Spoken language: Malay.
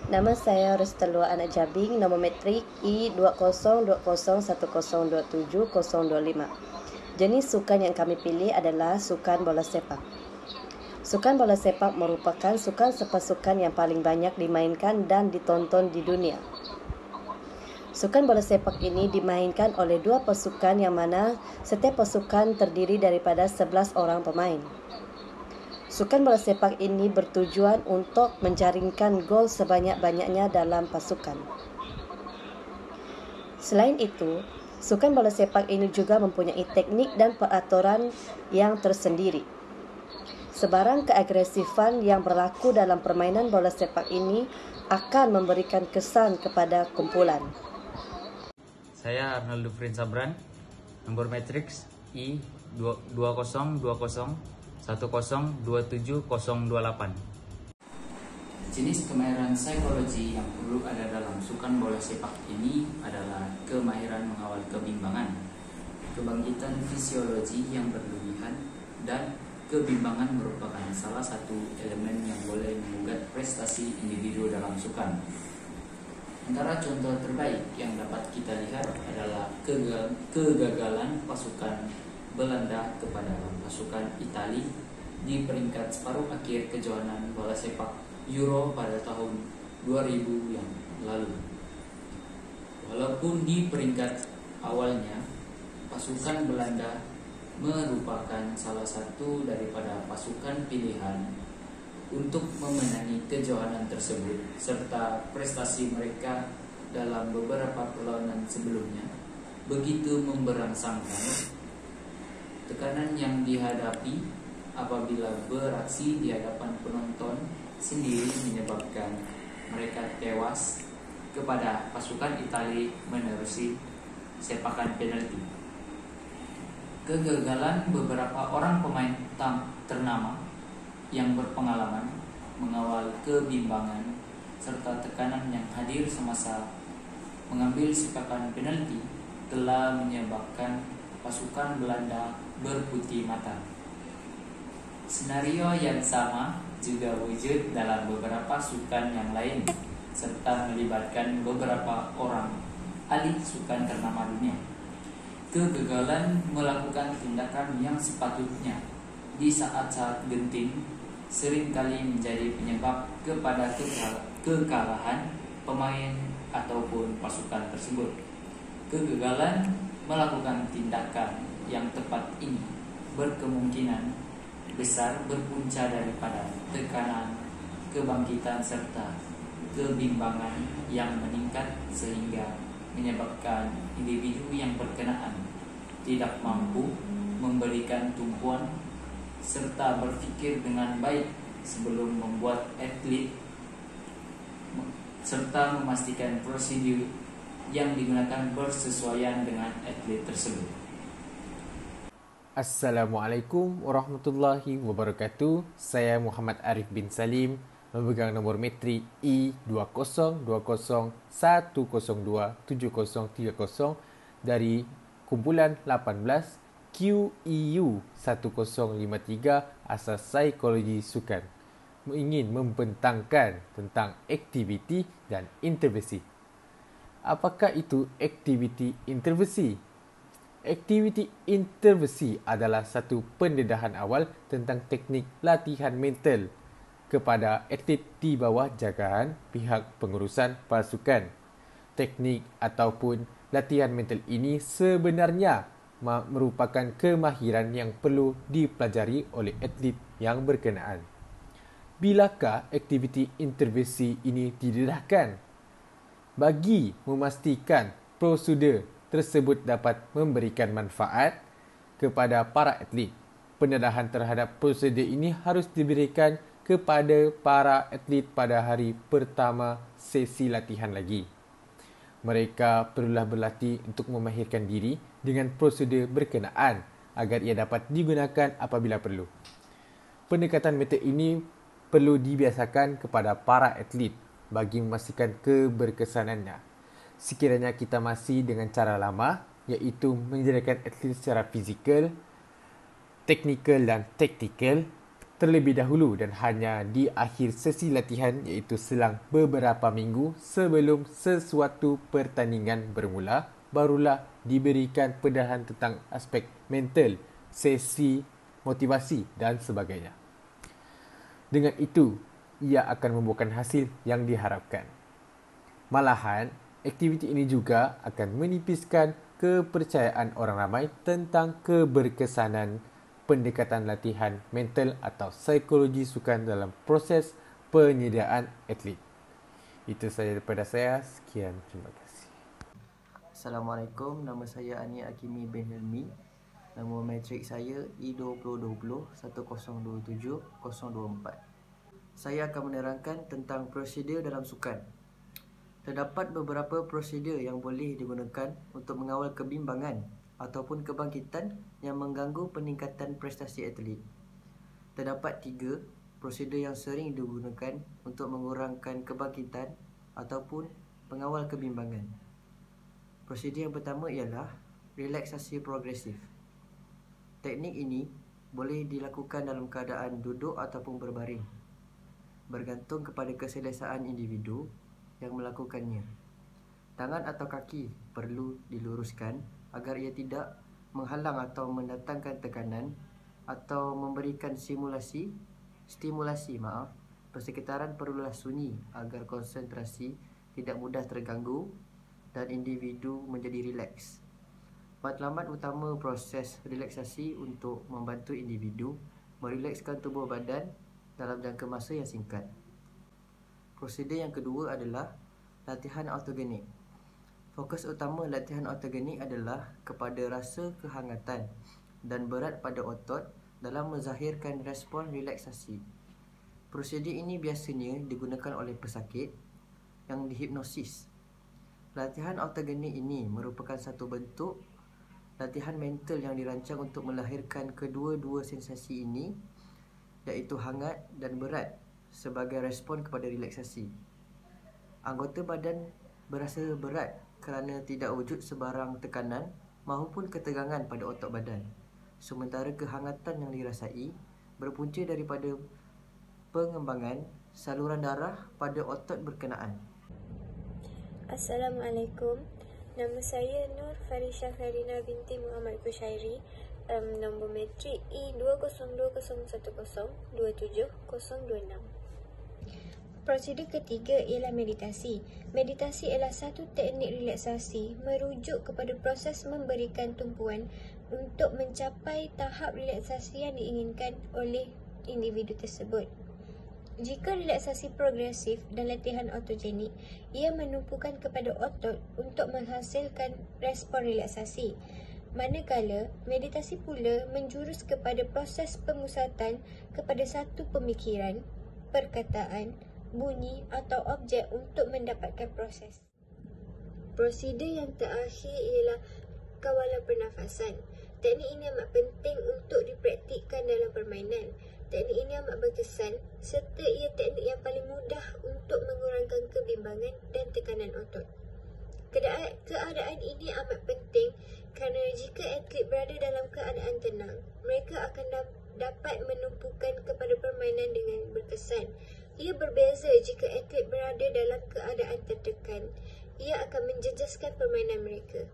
Nama saya Restelua Anak Jabing, nombor metrik I202010270025. Jenis sukan yang kami pilih adalah sukan bola sepak. Sukan bola sepak merupakan sukan sepasukan yang paling banyak dimainkan dan ditonton di dunia. Sukan bola sepak ini dimainkan oleh dua pasukan yang mana setiap pasukan terdiri daripada 11 orang pemain. Sukan bola sepak ini bertujuan untuk menjaringkan gol sebanyak-banyaknya dalam pasukan. Selain itu, sukan bola sepak ini juga mempunyai teknik dan peraturan yang tersendiri. Sebarang keagresifan yang berlaku dalam permainan bola sepak ini akan memberikan kesan kepada kumpulan. Saya Arnoldo Frin Sabran, nomor matriks I202010270028. Jenis kemahiran psikologi yang perlu ada dalam sukan bola sepak ini adalah kemahiran mengawal kebimbangan, kebangkitan fisiologi yang berlebihan, dan kebimbangan merupakan salah satu elemen yang boleh menggugat prestasi individu dalam sukan. Antara contoh terbaik yang dapat kita lihat adalah kegagalan pasukan Belanda kepada pasukan Italia di peringkat separuh akhir kejuaraan bola sepak Euro pada tahun 2000 yang lalu. Walaupun di peringkat awalnya pasukan Belanda merupakan salah satu daripada pasukan pilihan untuk memenangi kejuaraan tersebut, serta prestasi mereka dalam beberapa perlawanan sebelumnya begitu memberangsangkan, tekanan yang dihadapi apabila beraksi di hadapan penonton sendiri menyebabkan mereka tewas kepada pasukan Italia menerusi sepakan penalti. Kegagalan beberapa orang pemain ternama yang berpengalaman mengawal kebimbangan serta tekanan yang hadir semasa mengambil sepakan penalti telah menyebabkan pasukan Belanda berputih mata. Senario yang sama juga wujud dalam beberapa sukan yang lain serta melibatkan beberapa orang ahli sukan ternama dunia. Kegagalan melakukan tindakan yang sepatutnya di saat-saat genting seringkali menjadi penyebab kepada kekalahan pemain ataupun pasukan tersebut. Kegagalan melakukan tindakan yang tepat ini berkemungkinan besar berpunca daripada tekanan, kebangkitan serta kebimbangan yang meningkat sehingga menyebabkan individu yang berkenaan tidak mampu memberikan tumpuan serta berfikir dengan baik sebelum membuat atlet serta memastikan prosedur yang digunakan bersesuaian dengan atlet tersebut. Assalamualaikum warahmatullahi wabarakatuh. Saya Muhammad Arif bin Salim, memegang nombor metrik I202010270030 dari kumpulan 18 QEU 1053 asas psikologi sukan, ingin membentangkan tentang aktiviti dan intervensi. Apakah itu aktiviti intervensi? Aktiviti intervensi adalah satu pendedahan awal tentang teknik latihan mental kepada atlet di bawah jagaan pihak pengurusan pasukan. Teknik ataupun latihan mental ini sebenarnya merupakan kemahiran yang perlu dipelajari oleh atlet yang berkenaan. Bilakah aktiviti intervensi ini didedahkan? Bagi memastikan prosedur tersebut dapat memberikan manfaat kepada para atlet, pendedahan terhadap prosedur ini harus diberikan kepada para atlet pada hari pertama sesi latihan lagi. Mereka perlulah berlatih untuk memahirkan diri dengan prosedur berkenaan agar ia dapat digunakan apabila perlu. Pendekatan metod ini perlu dibiasakan kepada para atlet bagi memastikan keberkesanannya. Sekiranya kita masih dengan cara lama, iaitu menjadikan atlet secara fizikal, teknikal dan taktikal, terlebih dahulu dan hanya di akhir sesi latihan iaitu selang beberapa minggu sebelum sesuatu pertandingan bermula barulah diberikan pedahan tentang aspek mental, sesi, motivasi dan sebagainya. Dengan itu, ia akan membuahkan hasil yang diharapkan. Malahan, aktiviti ini juga akan menipiskan kepercayaan orang ramai tentang keberkesanan pendekatan latihan mental atau psikologi sukan dalam proses penyediaan atlet. Itu sahaja daripada saya. Sekian, terima kasih. Assalamualaikum, nama saya Ani Akimi bin Helmi. Nombor matrik saya E2020-1027-024. Saya akan menerangkan tentang prosedur dalam sukan. Terdapat beberapa prosedur yang boleh digunakan untuk mengawal kebimbangan ataupun kebangkitan yang mengganggu peningkatan prestasi atlet. Terdapat 3 prosedur yang sering digunakan untuk mengurangkan kebangkitan ataupun mengawal kebimbangan. Prosedur yang pertama ialah relaksasi progresif. Teknik ini boleh dilakukan dalam keadaan duduk ataupun berbaring, bergantung kepada keselesaan individu yang melakukannya. Tangan atau kaki perlu diluruskan agar ia tidak menghalang atau mendatangkan tekanan atau memberikan stimulasi persekitaran perlulah sunyi agar konsentrasi tidak mudah terganggu dan individu menjadi rileks. Matlamat utama proses relaksasi untuk membantu individu merilekskan tubuh badan dalam jangka masa yang singkat. Prosedur yang kedua adalah latihan autogenik. Fokus utama latihan autogenik adalah kepada rasa kehangatan dan berat pada otot dalam menzahirkan respon relaksasi. Prosedur ini biasanya digunakan oleh pesakit yang dihipnosis. Latihan autogenik ini merupakan satu bentuk latihan mental yang dirancang untuk melahirkan kedua-dua sensasi ini, iaitu hangat dan berat sebagai respon kepada relaksasi. Anggota badan berasa berat kerana tidak wujud sebarang tekanan maupun ketegangan pada otot badan, sementara kehangatan yang dirasai berpunca daripada pengembangan saluran darah pada otot berkenaan. Assalamualaikum, nama saya Nur Farisha Farina binti Muhammad Kushairi. Nombor matrik E20201027-026. Prosedur ketiga ialah meditasi. Meditasi ialah satu teknik relaksasi merujuk kepada proses memberikan tumpuan untuk mencapai tahap relaksasi yang diinginkan oleh individu tersebut. Jika relaksasi progresif dan latihan autogenik, ia menumpukan kepada otot untuk menghasilkan respon relaksasi. Manakala meditasi pula menjurus kepada proses pemusatan kepada satu pemikiran, perkataan, bunyi atau objek untuk mendapatkan proses. Prosedur yang terakhir ialah kawalan pernafasan. Teknik ini amat penting untuk dipraktikkan dalam permainan. Teknik ini amat berkesan serta ia teknik yang paling mudah untuk mengurangkan kebimbangan dan tekanan otot. Keadaan ini amat penting kerana jika atlet berada dalam keadaan tenang, mereka akan dapat menumpukan kepada permainan dengan berkesan. Ia berbeza jika atlet berada dalam keadaan tertekan. Ia akan menjejaskan permainan mereka.